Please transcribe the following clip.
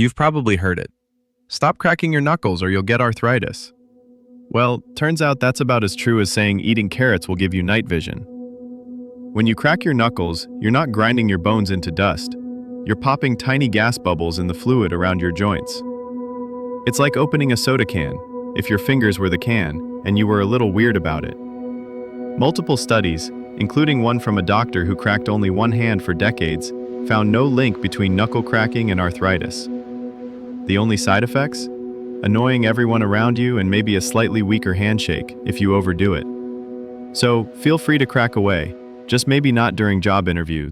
You've probably heard it. Stop cracking your knuckles or you'll get arthritis. Well, turns out that's about as true as saying eating carrots will give you night vision. When you crack your knuckles, you're not grinding your bones into dust. You're popping tiny gas bubbles in the fluid around your joints. It's like opening a soda can, if your fingers were the can, and you were a little weird about it. Multiple studies, including one from a doctor who cracked only one hand for decades, found no link between knuckle cracking and arthritis. The only side effects? Annoying everyone around you and maybe a slightly weaker handshake if you overdo it. So, feel free to crack away, just maybe not during job interviews.